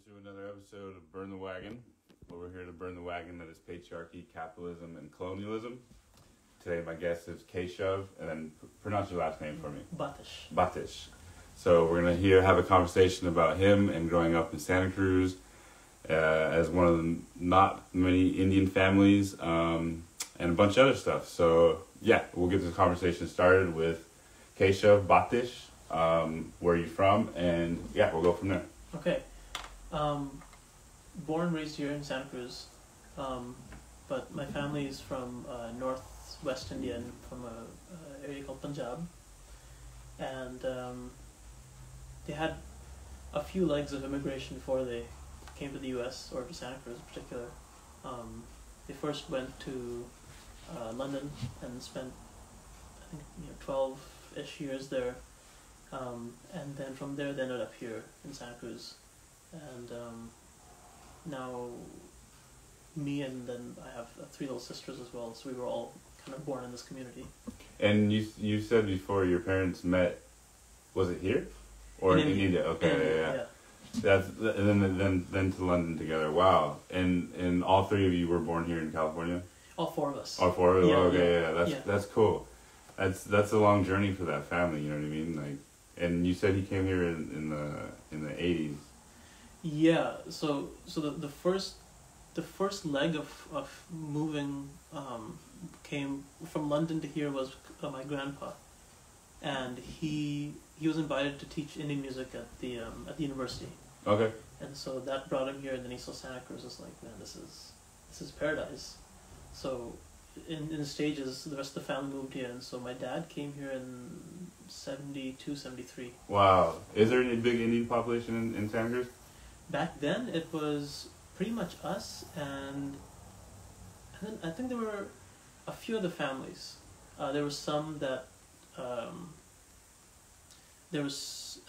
to another episode of Burn the Wagon, where we're here to burn the wagon that is patriarchy, capitalism, and colonialism. Today my guest is Keshav, and then pronounce your last name for me. Batish. Batish. So we're going to have a conversation about him and growing up in Santa Cruz as one of the not many Indian families, and a bunch of other stuff. So yeah, we'll get this conversation started with Keshav Batish. Where are you from? And yeah, we'll go from there. Okay. Born and raised here in Santa Cruz, but my family is from northwest India, and from a area called Punjab, and they had a few legs of immigration before they came to the U.S. or to Santa Cruz in particular. They first went to London and spent, I think, 12-ish years there, and then from there they ended up here in Santa Cruz. And now me and then I have 3 little sisters as well, so we were all kind of born in this community. And you said before your parents met, was it here? Or in India? Okay, yeah. That's and then to London together. Wow. And all 3 of you were born here in California? All 4 of us. All 4 of you? Yeah, okay, yeah. That's cool. That's a long journey for that family, you know what I mean? Like, and you said he came here in the 80s. Yeah, so the first leg of moving came from London to here was my grandpa, and he was invited to teach Indian music at the university. Okay. And so that brought him here, and then he saw Santa Cruz. Was like, man, this is paradise. So in stages, the rest of the family moved here, and so my dad came here in 72, 73. Wow. Is there any big Indian population in Santa Cruz? Back then, it was pretty much us, and then I think there were a few other families. There were some that and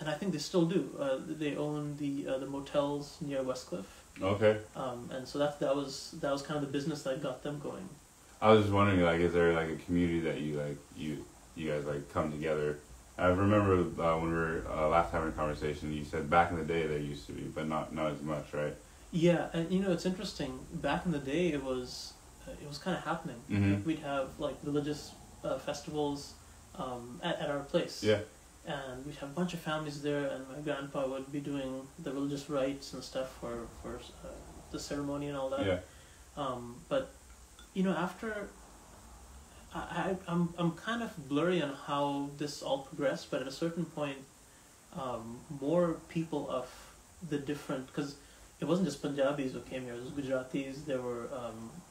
I think they still do. They own the motels near Westcliff. Okay. And so that was kind of the business that got them going. I was just wondering, like, is there like a community that you guys like come together? I remember when we were last having a conversation, you said back in the day there used to be, but not as much, right? Yeah, and it's interesting. Back in the day, it was kind of happening. Mm-hmm. We'd have like religious festivals at our place. Yeah. And we'd have a bunch of families there, and my grandpa would be doing the religious rites and stuff for the ceremony and all that. Yeah. But after. I'm kind of blurry on how this all progressed, but at a certain point, more people of the different, because it wasn't just Punjabis who came here, it was Gujaratis, there were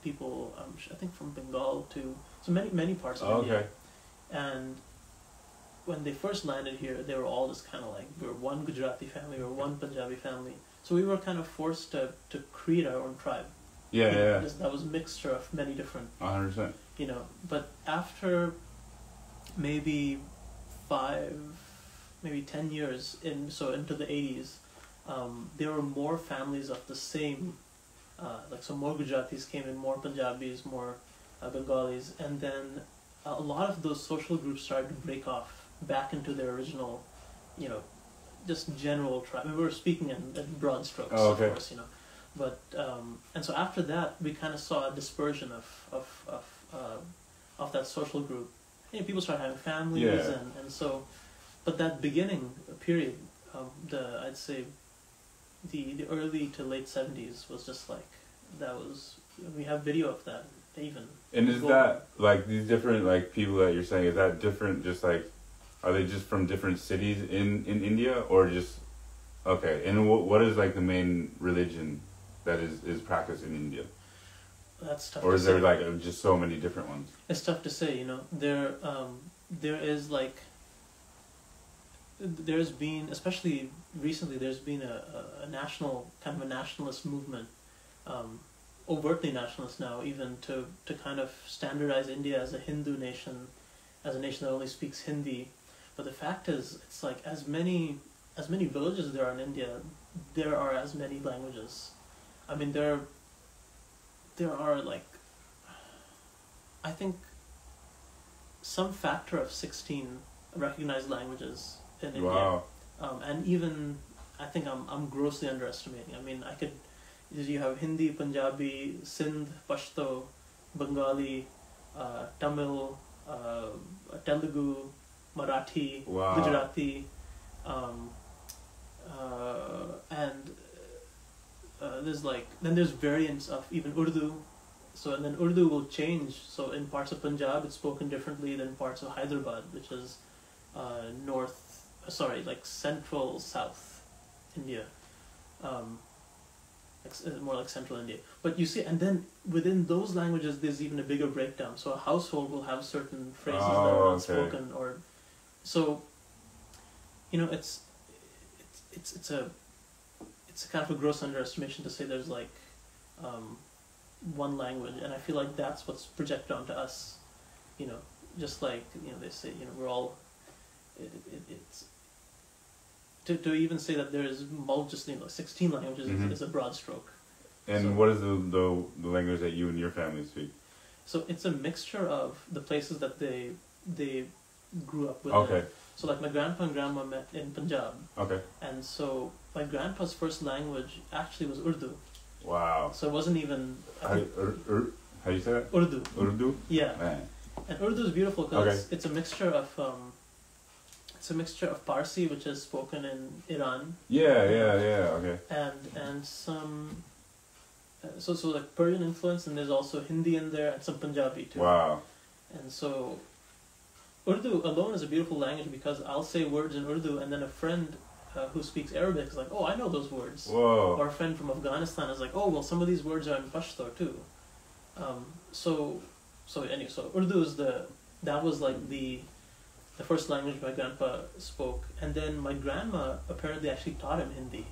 people, I think from Bengal too, so many parts of India. And when they first landed here, they were all just kind of like, we were one Gujarati family or one Punjabi family, so we were kind of forced to create our own tribe. Yeah. That was a mixture of many different. 100%. But after maybe 10 years into the 80s, there were more families of the same, so more Gujaratis came in, more Punjabis, more Bengalis, and then a lot of those social groups started to break off back into their original, just general tribe. We were speaking in broad strokes, of course, But and so after that, we kind of saw a dispersion of that social group. People started having families, and so, but that beginning period, I'd say, the early to late 70s was just like we have video of that even. And is that like these different like people that you're saying? Is that different? Just like, are they just from different cities in India, or just okay? And what is like the main religion that is practiced in India? That's tough. Or is there like just so many different ones? It's tough to say. There is like. There's been, especially recently, there's been a national kind of a nationalist movement, overtly nationalist now, even to kind of standardize India as a Hindu nation, as a nation that only speaks Hindi. But the fact is, it's like as many villages there are in India, there are as many languages. I mean, there are like, I think, some factor of 16 recognized languages in India. Wow. And even I think I'm grossly underestimating. I mean, you have Hindi, Punjabi, Sindh, Pashto, Bengali, Tamil, Telugu, Marathi, Wow. Gujarati, and there's variants of even Urdu. So and then Urdu will change. So in parts of Punjab, it's spoken differently than parts of Hyderabad, which is central south India, more like central India. But you see, and then within those languages, there's even a bigger breakdown. So a household will have certain phrases that are not spoken, or so. It's a kind of a gross underestimation to say there's like one language, and I feel like that's what's projected onto us. Just like they say, we're all. It's to even say that there is 16 languages is a broad stroke. And what is the language that you and your family speak? So it's a mixture of the places that they grew up with. Okay. So like my grandpa and grandma met in Punjab. Okay. And so my grandpa's first language actually was Urdu. Wow. So it wasn't even. How do you say that? Urdu. Urdu. Yeah. Man. And Urdu is beautiful because it's a mixture of Parsi, which is spoken in Iran. Yeah. Okay. And some. So like Persian influence, and there's also Hindi in there and some Punjabi too. Wow. And so Urdu alone is a beautiful language because I'll say words in Urdu, and then a friend who speaks Arabic is like, oh, I know those words. Whoa. Or a friend from Afghanistan is like, oh, well, some of these words are in Pashto too. So Urdu is that was like the first language my grandpa spoke, and then my grandma apparently actually taught him Hindi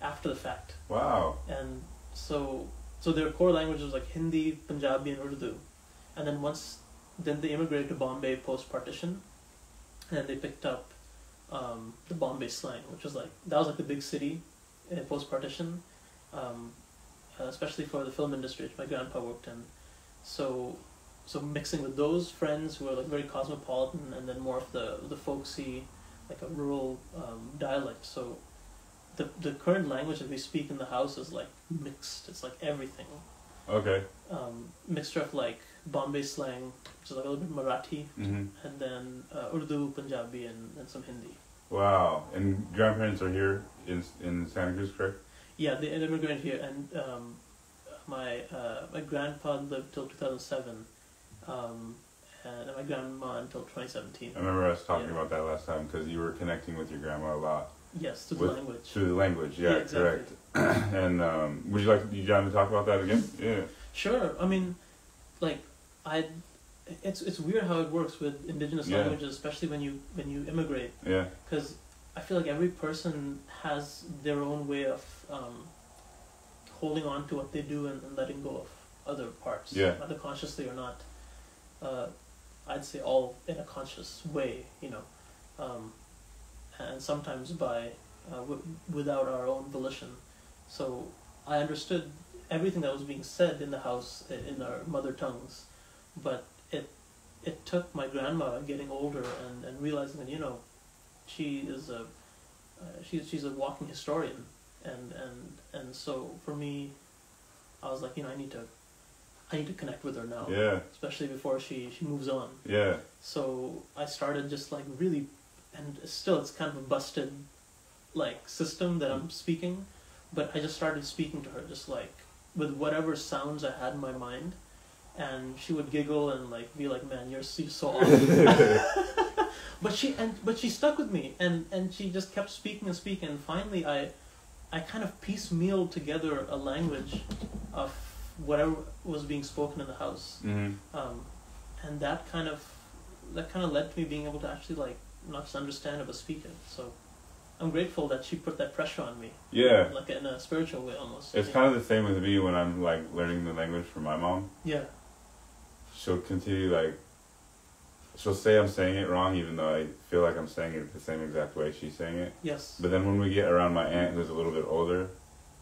after the fact. Wow. And so their core languages like Hindi, Punjabi, and Urdu, and then they immigrated to Bombay post-partition, and they picked up the Bombay slang, which was the big city post-partition, especially for the film industry, which my grandpa worked in. So mixing with those friends who are like very cosmopolitan, and then more of the folksy, like a rural dialect. So the current language that we speak in the house is like mixed. It's like everything. Okay. Mixture of like Bombay slang, which is like a little bit Marathi, and then Urdu, Punjabi, and some Hindi. Wow. And grandparents are here in Santa Cruz, correct? Yeah, they immigrated here, and my grandpa lived till 2007, and my grandma until 2017. I remember us talking about that last time because you were connecting with your grandma a lot. Yes, through the language. Through the language, yeah, exactly. Correct. And would you like to talk about that again? Yeah. Sure. I mean, like it's weird how it works with indigenous languages, especially when you immigrate. Yeah. Because I feel like every person has their own way of holding on to what they do and letting go of other parts, whether consciously or not. I'd say all in a conscious way, and sometimes by without our own volition. So I understood everything that was being said in the house in our mother tongues, but it took my grandma getting older and realizing that she is she's a walking historian, and so for me, I was like, I need to connect with her now, especially before she moves on. So I started just like really, and still it's kind of a busted like system that I'm speaking, but I just started speaking to her just like with whatever sounds I had in my mind, and she would giggle and like be like, man, you're so awesome. but she stuck with me, and she just kept speaking, and finally I kind of piecemealed together a language of whatever was being spoken in the house, and that kind of led to me being able to actually like not just understand it but speak it. So I'm grateful that she put that pressure on me. Yeah. Like in a spiritual way almost. It's kind of the same with me when I'm like learning the language from my mom. Yeah. She'll continue she'll say I'm saying it wrong even though I feel like I'm saying it the same exact way she's saying it. Yes. But then when we get around my aunt who's a little bit older,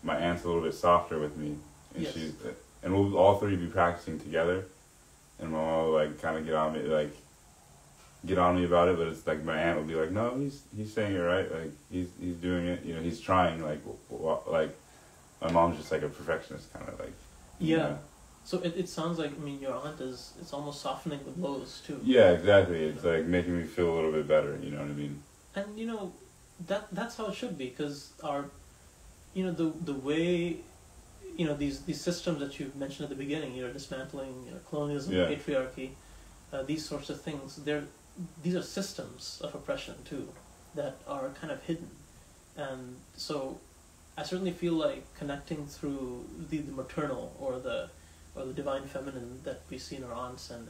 my aunt's a little bit softer with me. And and we'll all three be practicing together, and my mom will like kind of get on me like, get on me about it, but it's like my aunt would be like, no, he's saying it right, like he's doing it, you know, he's trying, like my mom's just like a perfectionist kind of like. Yeah. You know. So it sounds like, I mean, your aunt it's almost softening the blows too. Yeah, exactly. It's like making me feel a little bit better, you know what I mean? And you know, that's how it should be, because our, you know, the way, you know, these systems that you mentioned at the beginning, you know, dismantling, you know, colonialism, Yeah. patriarchy, these sorts of things, these are systems of oppression too, that are kind of hidden. And so I certainly feel like connecting through the maternal or the divine feminine that we see in our aunts and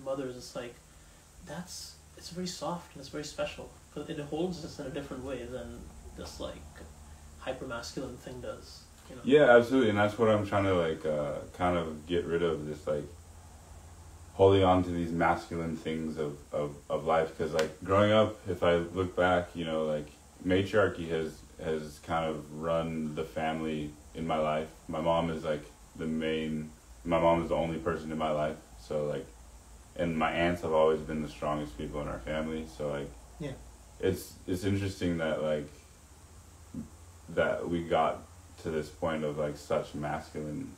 mothers, it's like, it's very soft and it's very special, because it holds us in a different way than this like hyper masculine thing does, you know? Yeah, absolutely, and that's what I'm trying to like kind of get rid of, this like holding on to these masculine things of life, because like growing up, if I look back, you know, like matriarchy has kind of run the family in my life. My mom is like my mom is the only person in my life, so like, and my aunts have always been the strongest people in our family, so like, yeah, it's interesting that like that we got to this point of like such masculine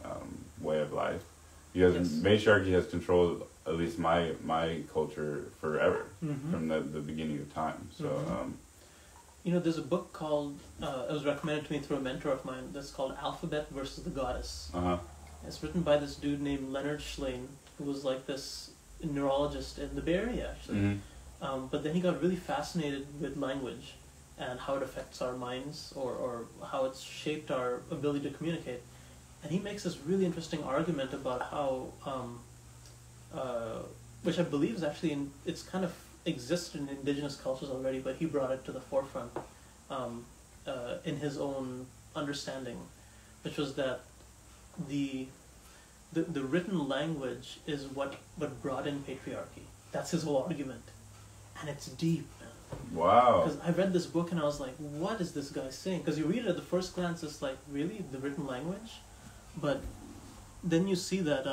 way of life, because yes. matriarchy has controlled at least my culture forever, mm-hmm. from the beginning of time. So mm-hmm. You know, there's a book called it was recommended to me through a mentor of mine, that's called Alphabet versus the Goddess. It's written by this dude named Leonard Schlein, who was like this neurologist in the Bay Area, actually. Mm-hmm. But then he got really fascinated with language and how it affects our minds, or how it's shaped our ability to communicate. And he makes this really interesting argument about how, which I believe is actually, it's kind of exists in indigenous cultures already, but he brought it to the forefront in his own understanding, which was that the written language is what brought in patriarchy. That's his whole argument, and it's deep, man. Wow. Because I read this book and I was like, what is this guy saying? Because you read it at the first glance, it's like, really, the written language? But then you see that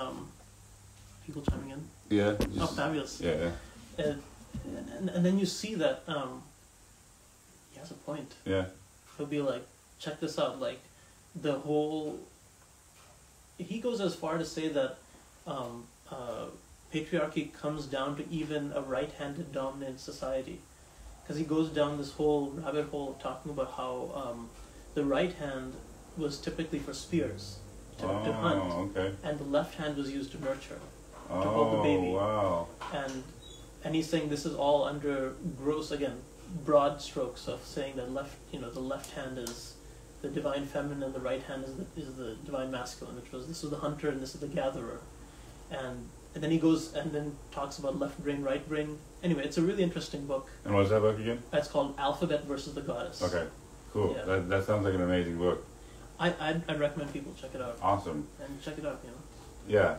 people chiming in. Yeah. Oh, fabulous. Yeah. And then you see that he has a point. Yeah. He'll be like, check this out, like the whole. He goes as far to say that patriarchy comes down to even a right-handed dominant society, because he goes down this whole rabbit hole of talking about how the right hand was typically for spears to hunt, okay. and the left hand was used to nurture, to hold the baby. Wow. And he's saying this is all under gross, again, broad strokes of saying that the left hand is the divine feminine and the right hand is the divine masculine, this was the hunter and this is the gatherer. And then he goes and then talks about left brain, right brain. Anyway, it's a really interesting book. And what's that book again? It's called Alphabet versus the Goddess. Okay, cool. Yeah. That sounds like an amazing book. I'd recommend people check it out. Awesome. And check it out, you know. Yeah.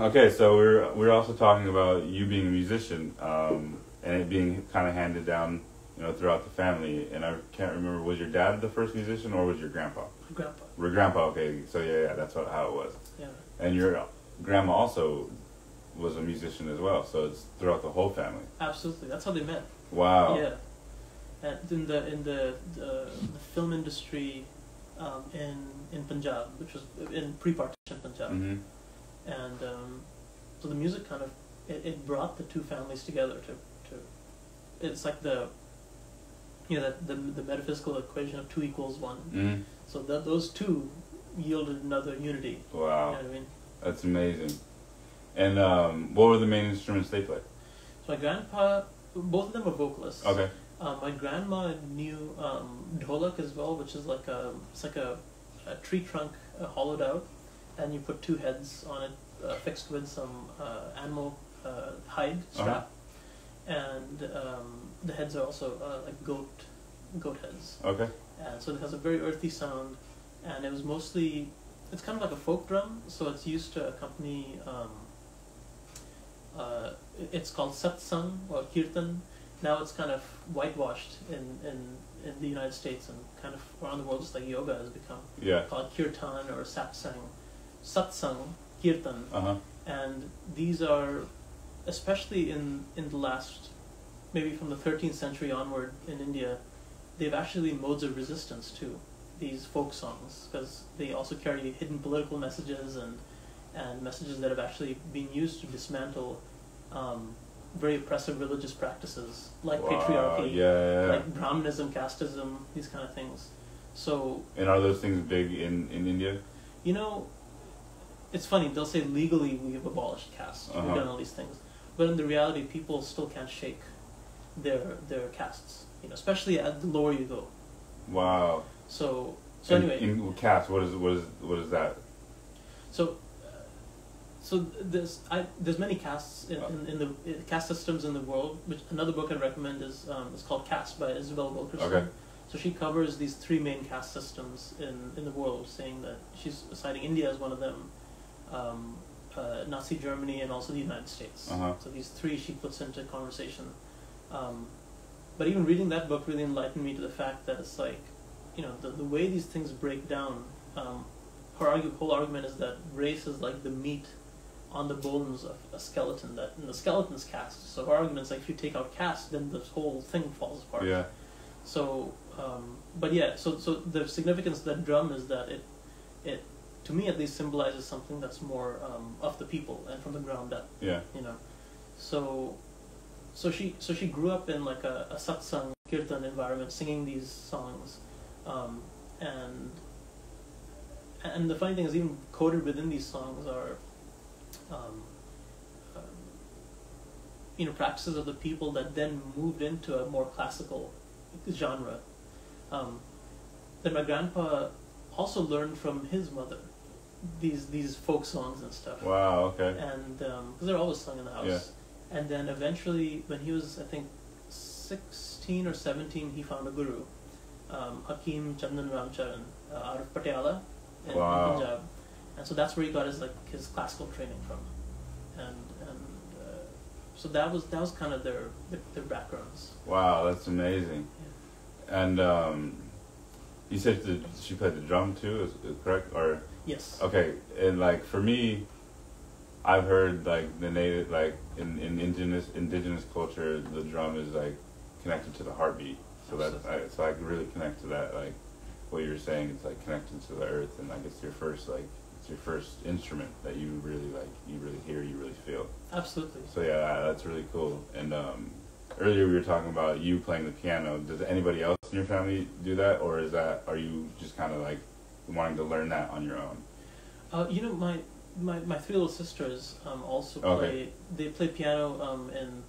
Okay, so we're also talking about you being a musician, and it being kind of handed down, you know, throughout the family. And I can't remember, was your dad the first musician or was your grandpa? Grandpa. Your grandpa. Okay. So yeah, that's how it was. Yeah. And your grandma also was a musician as well. So it's throughout the whole family. Absolutely. That's how they met. Wow. Yeah. And in the film industry, in Punjab, which was in pre-partition Punjab. Mm-hmm. And so the music kind of it brought the two families together to it's like the metaphysical equation of 2 = 1. Mm-hmm. So those two yielded another unity. Wow. You know what I mean? That's amazing. And what were the main instruments they played? So my grandpa, both of them were vocalists. Okay. My grandma knew dholak as well, which is like a tree trunk hollowed out, and you put 2 heads on it, fixed with some animal hide strap, and the heads are also like goat heads. Okay. And so it has a very earthy sound, and it was mostly, it's kind of like a folk drum, so it's used to accompany. It's called satsang or kirtan. Now it's kind of whitewashed in the United States and kind of around the world, just like yoga has become. Yeah. Called kirtan or satsang, kirtan. Uh-huh. And these are, especially in the last maybe from the 13th century onward in India, they've actually been modes of resistance to these folk songs, because they also carry hidden political messages and messages that have actually been used to dismantle very oppressive religious practices like patriarchy, like Brahmanism, casteism, these kind of things. So. And are those things big in India? You know, it's funny. They'll say legally we have abolished caste. We've done all these things, but in the reality, people still can't shake their castes. You know, especially at the lower you go. Wow. So and anyway. In caste, what is that? So there's many castes in the caste systems in the world. Which another book I'd recommend is called Caste by Isabel Wilkerson. Okay. So she covers these three main caste systems in the world, saying that she's citing India as one of them, Nazi Germany, and also the United States. So these three she puts into conversation. But even reading that book really enlightened me to the fact that it's like, you know, the way these things break down. Her whole argument is that race is like the meat on the bones of a skeleton, and the skeleton's caste. So her argument is like, if you take out caste, then this whole thing falls apart. Yeah. So, but yeah, so the significance of that drum is that it to me at least symbolizes something that's more of the people and from the ground up. Yeah. You know, so she grew up in like a satsang kirtan environment, singing these songs, and the funny thing is, even coded within these songs are you know, practices of the people that then moved into a more classical genre. That my grandpa also learned from his mother, these folk songs and stuff. Wow. Okay. And because they're always sung in the house. Yeah. And then eventually, when he was, I think, 16 or 17, he found a guru, Hakim Chandan Ramcharan, out of Patiala in Punjab. And so that's where he got his classical training from, and so that was kind of their backgrounds. Wow, that's amazing. Yeah. And you said she played the drum too, is correct? Or yes. Okay, and like for me, I've heard like the native, like in indigenous culture, the drum is like connected to the heartbeat. So so I can really connect to that, like what you're saying. It's like connected to the earth, and like it's your first instrument that you really like, you really hear, you really feel. Absolutely. So yeah, that's really cool. And earlier we were talking about you playing the piano. Does anybody else in your family do that, or are you just kind of like wanting to learn that on your own? You know, my three little sisters also play. Okay. They play piano in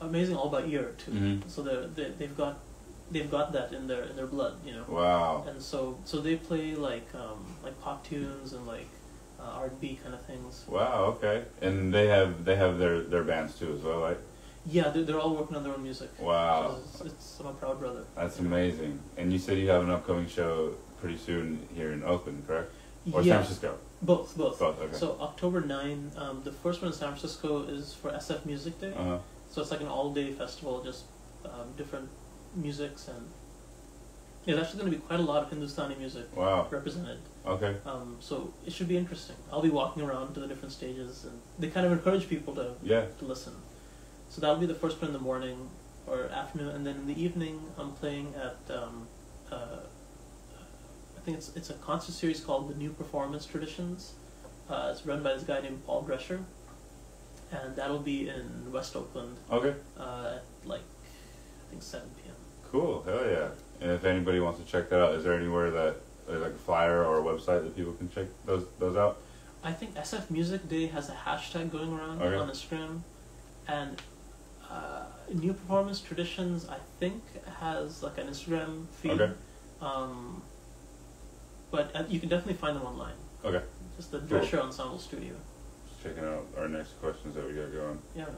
amazing all by ear too. Mm-hmm. So they've got that in their blood, you know. Wow. And so they play like pop tunes and like R&B kind of things. Wow. Okay. And they have their bands too as well, right? Yeah, they're all working on their own music. Wow. So I'm a proud brother. That's amazing. And you said you have an upcoming show pretty soon here in Oakland, correct? Or yeah. San Francisco? Both. Okay. So October 9, the first one in San Francisco is for SF Music Day. So it's like an all-day festival, just different musics, and there's actually going to be quite a lot of Hindustani music represented. Okay. So it should be interesting. I'll be walking around to the different stages, and they kind of encourage people to listen. So that'll be the first one in the morning or afternoon, and then in the evening I'm playing at I think it's a concert series called The New Performance Traditions. It's run by this guy named Paul Drescher, and that'll be in West Oakland. Okay. At like I think 7 p.m. Cool, hell yeah! And if anybody wants to check that out, is there anywhere that there's like a flyer or a website that people can check those out? I think SF Music Day has a hashtag going around on Instagram, and New Performance Traditions I think has like an Instagram feed. Okay. But you can definitely find them online. Okay. Just the Drescher Ensemble Studio. Just checking out our next questions that we got going. Yeah.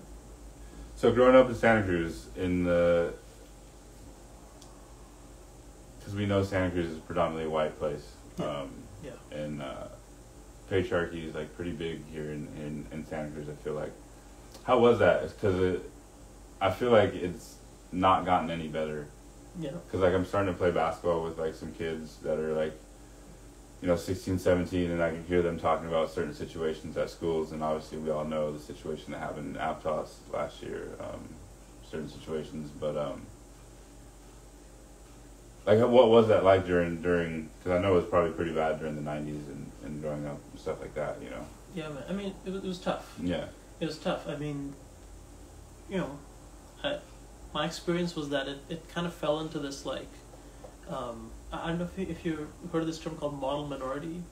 So growing up in Santa Cruz, because we know Santa Cruz is a predominantly white place. And patriarchy is like pretty big here in Santa Cruz, I feel like. How was that? Because I feel like it's not gotten any better. Yeah. Because like I'm starting to play basketball with like some kids that are like, 16, 17, and I can hear them talking about certain situations at schools, and obviously we all know the situation that happened in Aptos last year. certain situations, but like what was that like during because I know it was probably pretty bad during the 90s and growing up and stuff like that, you know. Yeah, man. I mean, it was tough. Yeah. It was tough. I mean, you know, my experience was that it kind of fell into this like, I don't know if you heard of this term called model minority.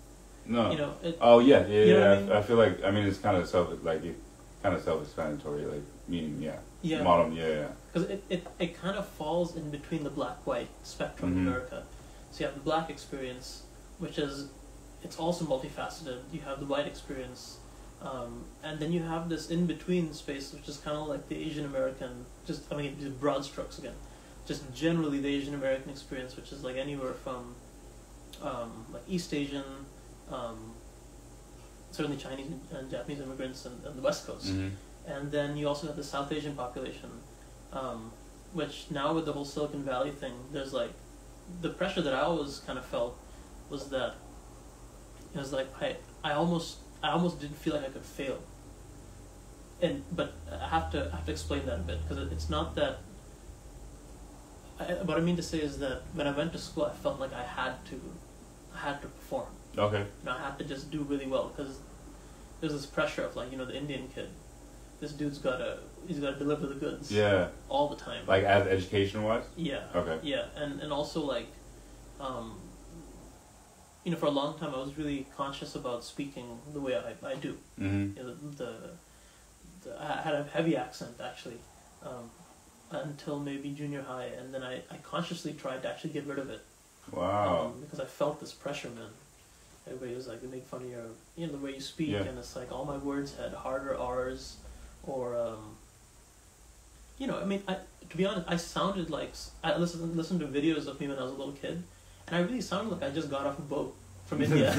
No. You know. Oh yeah. You know what I mean? I feel like it's kind of self-explanatory, like meaning yeah. Yeah. Model, yeah. Because it kind of falls in between the black-white spectrum in America. So you have the black experience, which is, it's also multifaceted. You have the white experience, and then you have this in-between space, which is kind of like the Asian American, just broad strokes again. Just generally the Asian American experience, which is like anywhere from like East Asian, certainly Chinese and Japanese immigrants on the West Coast. And then you also have the South Asian population, which now with the whole Silicon Valley thing, there's like, the pressure that I always kind of felt was that it was like I almost didn't feel like I could fail. But I have to explain that a bit, because it's not that. What I mean to say is that when I went to school, I felt like I had to perform. Okay. I had to just do really well, because there's this pressure of like, the Indian kid. This dude's he's gotta deliver the goods. Yeah. All the time. Like as education wise? Yeah. Okay. Yeah, and also like, for a long time I was really conscious about speaking the way I do. I had a heavy accent actually, until maybe junior high, and then I consciously tried to actually get rid of it. Wow. Because I felt this pressure, man. Everybody was like, they make fun of your, the way you speak, and it's like all my words had harder R's, or, to be honest, I sounded like, I listened to videos of me when I was a little kid, and I really sounded like I just got off a boat from India.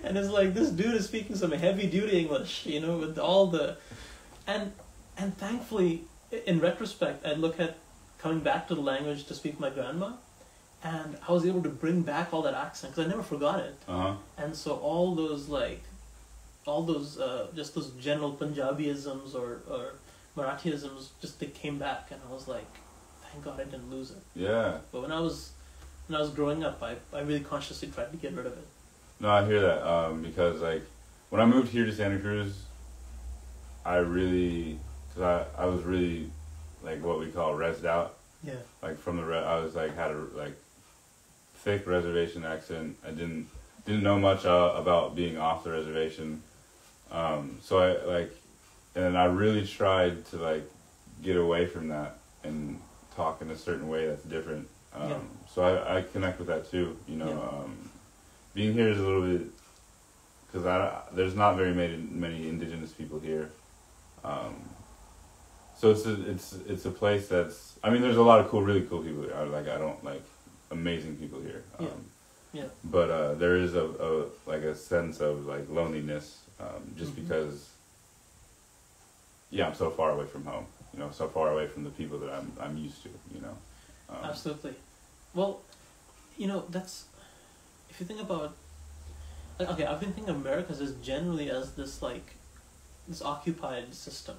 And it's like, this dude is speaking some heavy duty English, with all the, and thankfully, in retrospect, I look at coming back to the language to speak my grandma, and I was able to bring back all that accent, because I never forgot it. And so all those just those general Punjabiisms or Marathiisms, they came back, and I was like, thank God I didn't lose it. Yeah. But when I was growing up, I really consciously tried to get rid of it. No, I hear that, because like when I moved here to Santa Cruz, I was really like what we call rezzed out. Yeah. Like from I was like had a like thick reservation accent. I didn't know much about being off the reservation. So I really tried to like get away from that and talk in a certain way that's different. So I connect with that too. Being here is a little bit, because there's not very many indigenous people here. So it's a place that's, there's a lot of really cool people here. I don't like amazing people here. But there is a sense of like loneliness, just because I'm so far away from home, so far away from the people that I'm used to, Absolutely. Well, that's, if you think about, okay, I've been thinking of America as generally as this like, this occupied system,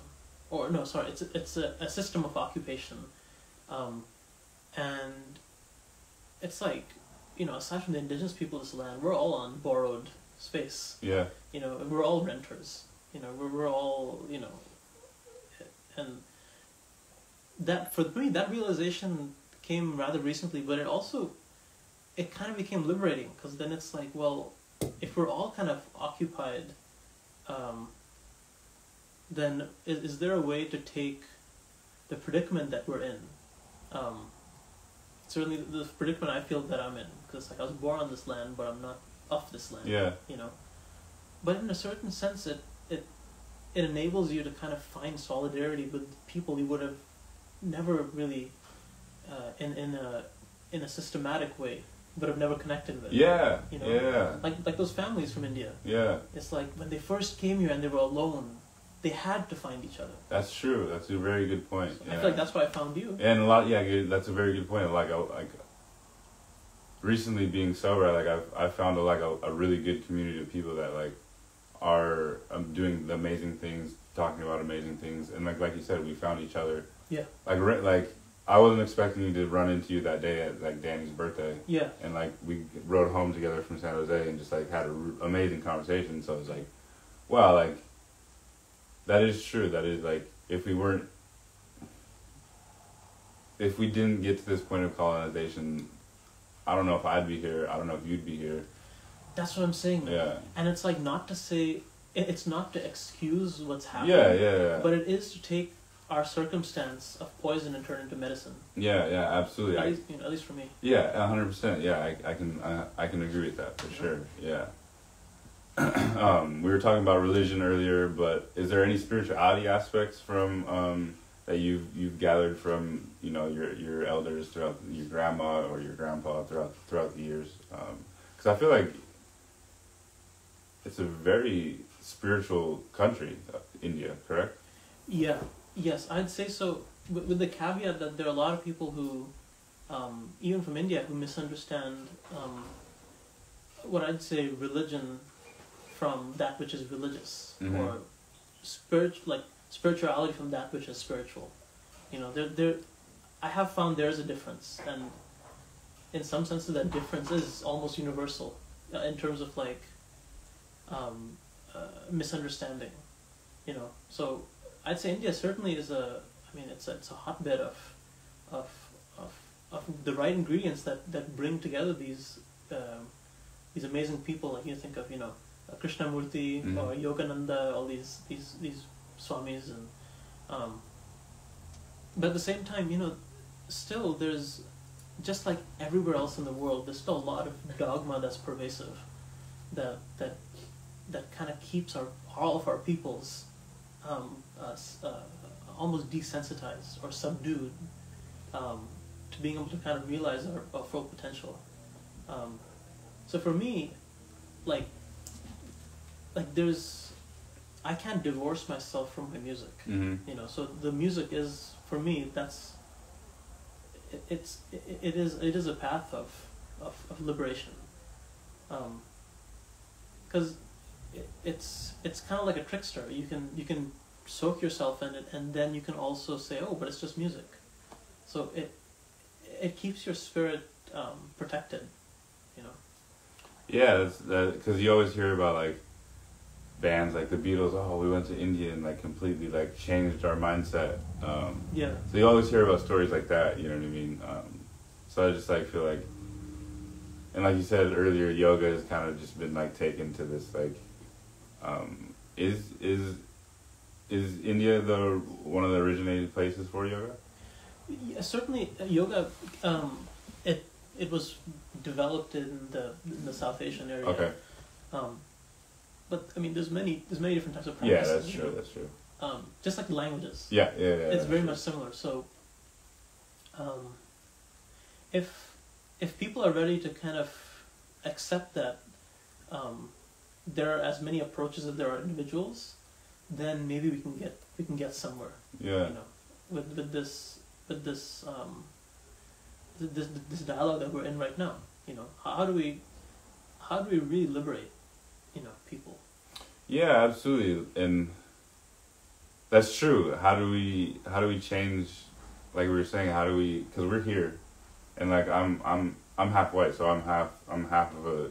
or no, sorry, it's a system of occupation, and it's like, aside from the indigenous people of this land, we're all on borrowed space. Yeah. We're all renters. We're all, and that, for me, that realization came rather recently, but it kind of became liberating, because then it's like, well, if we're all kind of occupied, then is there a way to take the predicament that we're in? Certainly the predicament I feel that I'm in, because like I was born on this land, but I'm not of this land. Yeah. But in a certain sense, it enables you to kind of find solidarity with people you would have never really, in a systematic way, would have never connected with. Yeah. Like those families from India. Yeah. It's like when they first came here and they were alone, they had to find each other. That's true. That's a very good point. So I feel like that's why I found you. And that's a very good point. Like recently being sober, like I found a really good community of people that like are doing the amazing things, talking about amazing things, and like you said, we found each other. Yeah. Like I wasn't expecting you to run into you that day at like Danny's birthday. Yeah. And like we rode home together from San Jose and just like had an amazing conversation. So it was like, wow, like that is true. That is like if we didn't get to this point of colonization, I don't know if I'd be here. I don't know if you'd be here. That's what I'm saying. Yeah. And it's like not to say, it's not to excuse what's happening. Yeah. But it is to take our circumstance of poison and turn it into medicine. Yeah, absolutely. At least for me. Yeah, 100%. Yeah, I can agree with that for sure. Yeah. We were talking about religion earlier, but is there any spirituality aspects from that you've gathered from your elders throughout your grandma or your grandpa throughout the years? Because I feel like it's a very spiritual country, India, correct? Yeah. Yes, I'd say so. With the caveat that there are a lot of people who, even from India, who misunderstand what I'd say religion from that which is religious, Mm-hmm. or spirituality from that which is spiritual. I have found there's a difference, and in some senses that difference is almost universal in terms of like misunderstanding. So I'd say India certainly is it's a hotbed of the right ingredients that bring together these amazing people. Like you think of Krishnamurti, Mm-hmm. or Yogananda, all these swamis, and but at the same time, still there's, just like everywhere else in the world, there's still a lot of dogma that's pervasive, that kind of keeps all of our peoples almost desensitized or subdued to being able to kind of realize our full potential. So for me, like I can't divorce myself from my music. Mm-hmm. So the music is, for me, it is a path of liberation. Because it's kind of like a trickster. You can soak yourself in it, and then you can also say, oh, but it's just music. So it keeps your spirit protected. Yeah, because you always hear about like bands like the Beatles. Oh, we went to India and like completely like changed our mindset. Yeah. So you always hear about stories like that. You know what I mean? So I just like feel like, and like you said earlier, yoga has kind of just been like taken to this like, is India one of the originating places for yoga? Yeah, certainly yoga. It was developed in the South Asian area. Okay. But I mean, there's many different types of Yeah, practices. that's true. That's true. Just like languages. Yeah. It's very much similar. So, if people are ready to kind of accept that there are as many approaches as there are individuals, then maybe we can get somewhere. Yeah. With this dialogue that we're in right now. How do we really liberate people? Yeah, absolutely, and that's true. How do we change? Like we were saying, because we're here, and like I'm half white, so I'm half of a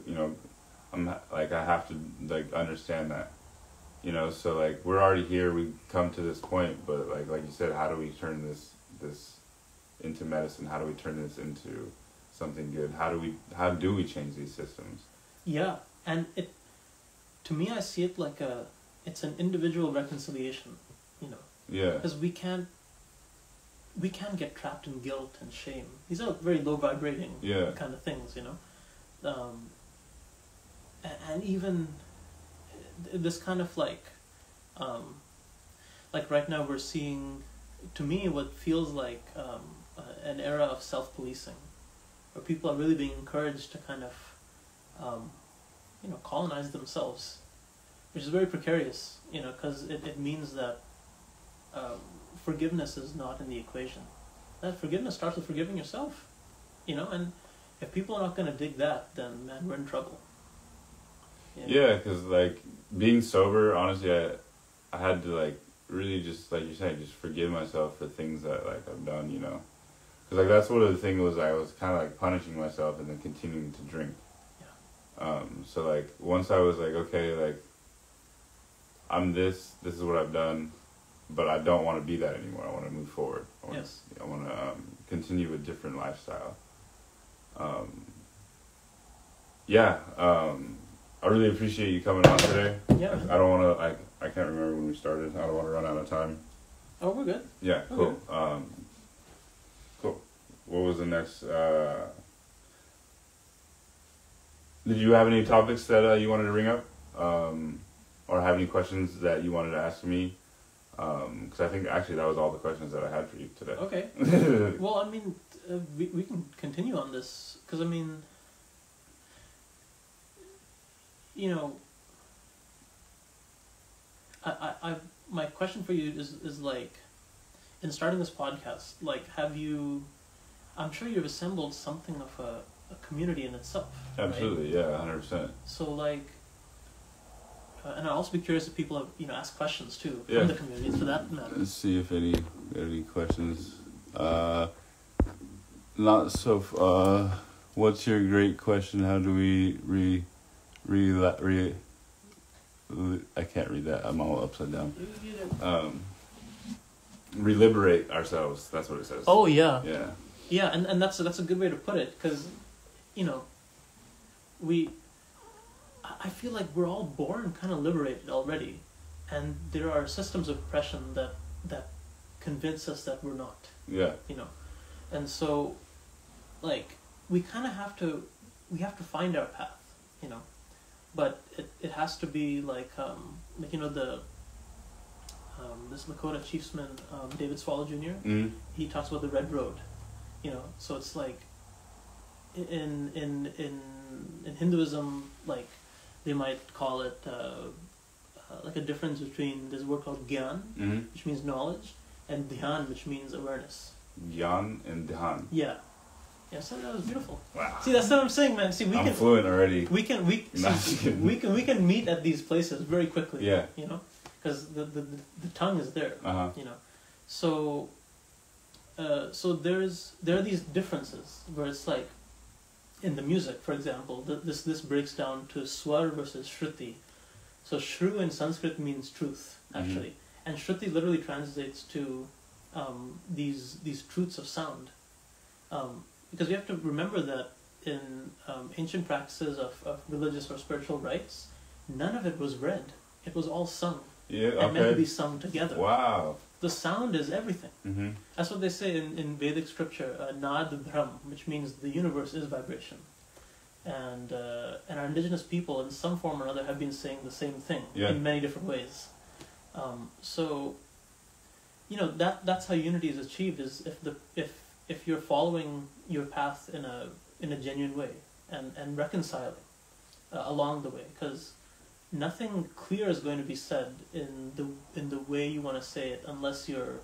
I have to like understand that, so like we're already here. We come to this point, but like you said, how do we turn this into medicine? How do we turn this into something good? How do we change these systems? Yeah, and to me, I see it like it's an individual reconciliation, Yeah. because we can't get trapped in guilt and shame. These are very low vibrating kind of things, and even this kind of like right now we're seeing, to me, what feels like an era of self-policing, where people are really being encouraged to kind of colonize themselves, which is very precarious, because it means that forgiveness is not in the equation. That forgiveness starts with forgiving yourself, and if people are not going to dig that, then man, we're in trouble. Yeah, because like being sober, honestly, I had to like really just like you're saying, just forgive myself for things that like I've done, you know, because like that's what the thing was. I was kind of like punishing myself and then continuing to drink. Yeah. So like once I was like, okay, like I'm this is what I've done, but I don't want to be that anymore. I want to move forward. I want to continue a different lifestyle. I really appreciate you coming on today. Yeah. I don't want to, I can't remember when we started. I don't want to run out of time. Oh, we're good. Yeah, cool. Okay. Cool. What was the next, did you have any topics that you wanted to bring up? Or have any questions that you wanted to ask me? Because I think actually that was all the questions that I had for you today. Okay. Well, I mean, we can continue on this, because I mean, you know, I my question for you is like, in starting this podcast, like, I'm sure you've assembled something of a community in itself. Absolutely, right? Yeah, 100%. So like, and I'd also be curious if people have, asked questions too from the community, for that matter. Let's see if any questions. Not so. What's your great question? How do we I can't read that. I'm all upside down. Reliberate ourselves. That's what it says. Oh yeah. Yeah. Yeah, and that's a good way to put it, because, I feel like we're all born kind of liberated already, and there are systems of oppression that convince us that we're not. Yeah. And so, like, we kind of have to find our path, but it has to be like this Lakota chiefsman, David Swallow Jr. Mm-hmm. He talks about the Red Road, so it's like in Hinduism, like, they might call it like a difference between, there's a word called Gyan, mm-hmm. which means knowledge, and Dhyan, which means awareness. Gyan and Dhyan. Yeah. Yeah, so that was beautiful. Wow. See, that's what I'm saying, man. See, I'm fluent already. We can meet at these places very quickly. Yeah. Because the tongue is there. Uh-huh. So there are these differences where it's like, in the music, for example, this breaks down to swar versus shruti. So shru in Sanskrit means truth, actually, mm-hmm. and shruti literally translates to these truths of sound. Because we have to remember that in ancient practices of religious or spiritual rites, none of it was read. It was all sung. Yeah, okay. And meant to be sung together. Wow. The sound is everything. Mm-hmm. That's what they say in Vedic scripture, Nad Brahm, which means the universe is vibration. And our indigenous people, in some form or other, have been saying the same thing in many different ways. So, that's how unity is achieved, is if you're following your path in a genuine way and reconciling along the way, because nothing clear is going to be said in the way you want to say it unless you're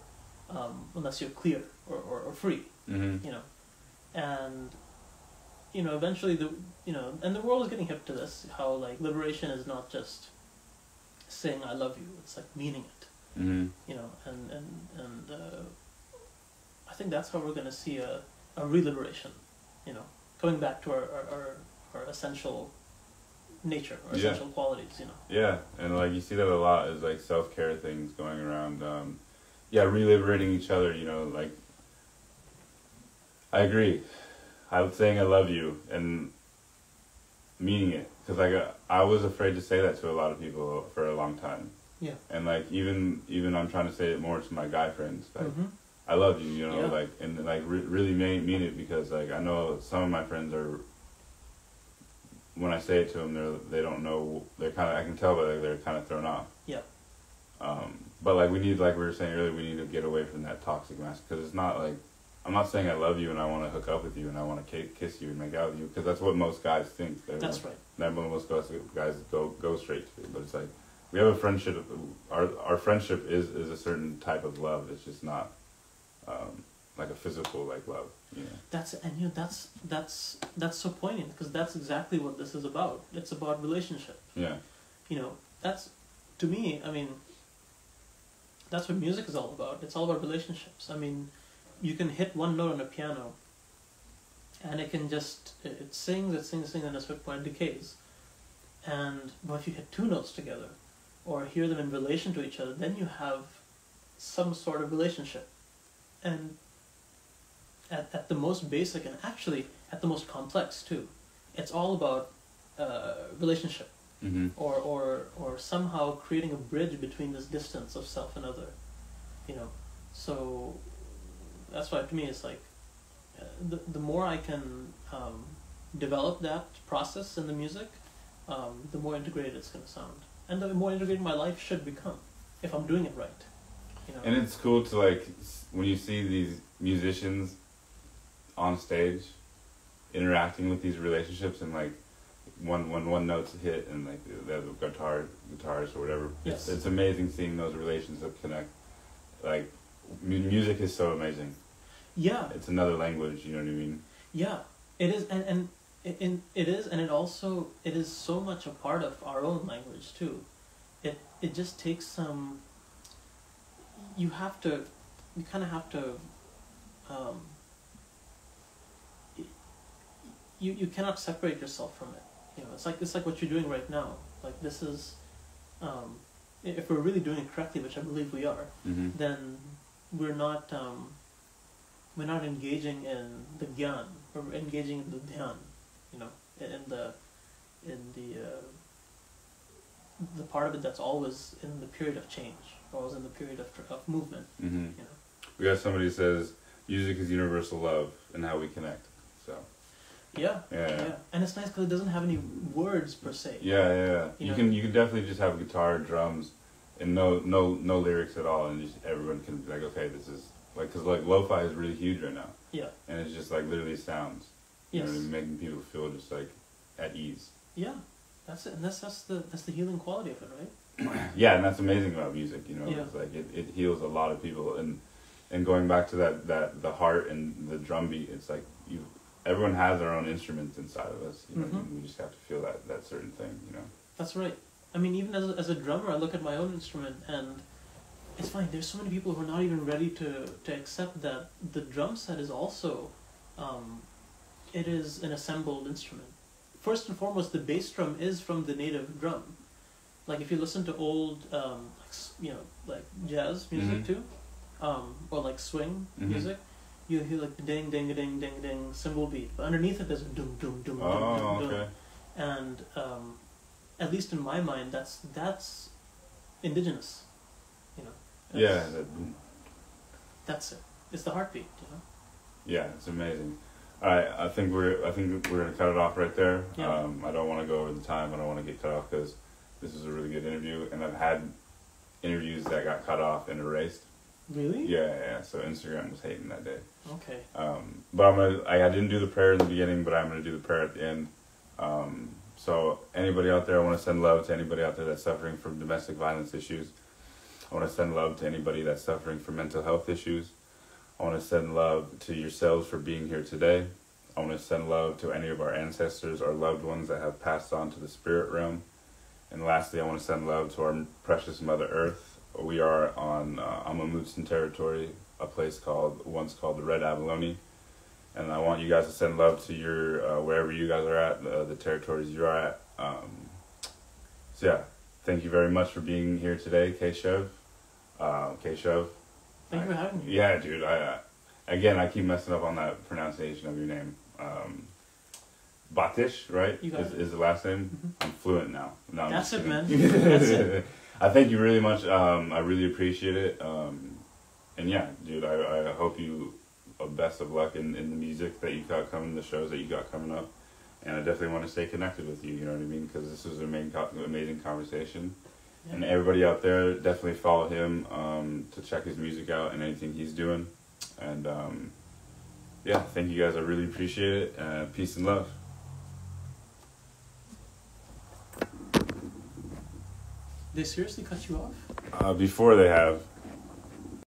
clear or free. Mm-hmm. And eventually and the world is getting hip to this, how like liberation is not just saying I love you, it's like meaning it. Mm-hmm. And I think that's how we're going to see a re-liberation, coming back to our essential nature or essential qualities, Yeah, and like you see that a lot is like self-care things going around. Re-liberating each other. Like I agree. I was saying I love you and meaning it, because like I was afraid to say that to a lot of people for a long time. Yeah. And like even I'm trying to say it more to my guy friends. Like, mm-hmm. I love you, like, and like really mean it, because like I know some of my friends are. When I say it to them, they don't know. They're kind of, I can tell, but they're kind of thrown off. Yeah. But like we need, like we were saying earlier, we need to get away from that toxic mask, because it's not like, I'm not saying I love you and I want to hook up with you and I want to kiss you and make out with you, because that's what most guys think. That's right. That's what most guys go straight to. But it's like, we have a friendship. Our friendship is a certain type of love. It's just not like a physical like love. You know? That's so poignant, because that's exactly what this is about. It's about relationship. Yeah. That's, to me, I mean, that's what music is all about. It's all about relationships. I mean, you can hit one note on a piano, and it can just, it sings, and at a certain point it decays. But if you hit two notes together, or hear them in relation to each other, then you have some sort of relationship. And at the most basic, and actually at the most complex too, it's all about relationship. Mm-hmm. Or somehow creating a bridge between this distance of self and other, So that's why to me it's like the more I can develop that process in the music, the more integrated it's going to sound, and the more integrated my life should become if I'm doing it right. And it's cool to like when you see these musicians on stage interacting with these relationships, and like one note's hit and like the guitarist or whatever. Yes. It's amazing seeing those relationships connect. Like music is so amazing. Yeah. It's another language, you know what I mean? Yeah, it is, and it is, and it is so much a part of our own language too. It just takes some. You kind of have to. You cannot separate yourself from it. It's like what you're doing right now. Like this is, if we're really doing it correctly, which I believe we are, mm-hmm. then we're not engaging in the gyan, we're engaging in the dhyan, the part of it that's always in the period of change, always in the period of movement. Mm-hmm. We got somebody who says music is universal love and how we connect. So. Yeah. And it's nice because it doesn't have any words per se. Yeah. You can definitely just have guitar, drums, and no lyrics at all, and just everyone can be like, okay, this is like, because like lo-fi is really huge right now. Yeah. And it's just like literally sounds. Yes. You know, making people feel just like at ease. Yeah, that's it, and that's the healing quality of it, right? Yeah, and that's amazing about music. Yeah. It's like it heals a lot of people, and going back to that the heart and the drum beat, it's like everyone has their own instruments inside of us. Mm-hmm. We just have to feel that certain thing. That's right. I mean, even as a drummer, I look at my own instrument, and it's funny. There's so many people who are not even ready to accept that the drum set is also, it is an assembled instrument. First and foremost, the bass drum is from the native drum. Like if you listen to old, like jazz music mm-hmm. too, or like swing mm-hmm. music, you hear like the ding ding ding ding ding cymbal beat, but underneath it there's a dum dum dum dum dum dum. And at least in my mind, that's indigenous, Yeah. That's it. It's the heartbeat, Yeah, it's amazing. All right, I think we're gonna cut it off right there. Yeah. I don't want to go over the time. I don't want to get cut off because this is a really good interview, and I've had interviews that got cut off and erased. Really? Yeah. So Instagram was hating that day. Okay. But I didn't do the prayer in the beginning, but I'm gonna do the prayer at the end. So anybody out there, I want to send love to anybody out there that's suffering from domestic violence issues. I want to send love to anybody that's suffering from mental health issues. I want to send love to yourselves for being here today. I want to send love to any of our ancestors or loved ones that have passed on to the spirit realm. And lastly, I want to send love to our precious Mother Earth. We are on Amamutsan territory, a place once called the Red Abalone. And I want you guys to send love to your, wherever you guys are at, the territories you're at. So yeah, thank you very much for being here today, Keshav. Keshav. Thank you for having me. Yeah, dude. I keep messing up on that pronunciation of your name. Batish, right? Is the last name? Mm-hmm. I'm fluent now. No, that's it, man. That's it. I thank you really much. I really appreciate it. And yeah, dude, I hope you best of luck in the music that you got coming, the shows that you got coming up. And I definitely want to stay connected with you, you know what I mean? Because this was an amazing conversation. Yeah. And everybody out there, definitely follow him to check his music out and anything he's doing. And yeah, thank you guys. I really appreciate it. Peace and love. They seriously cut you off? Before they have.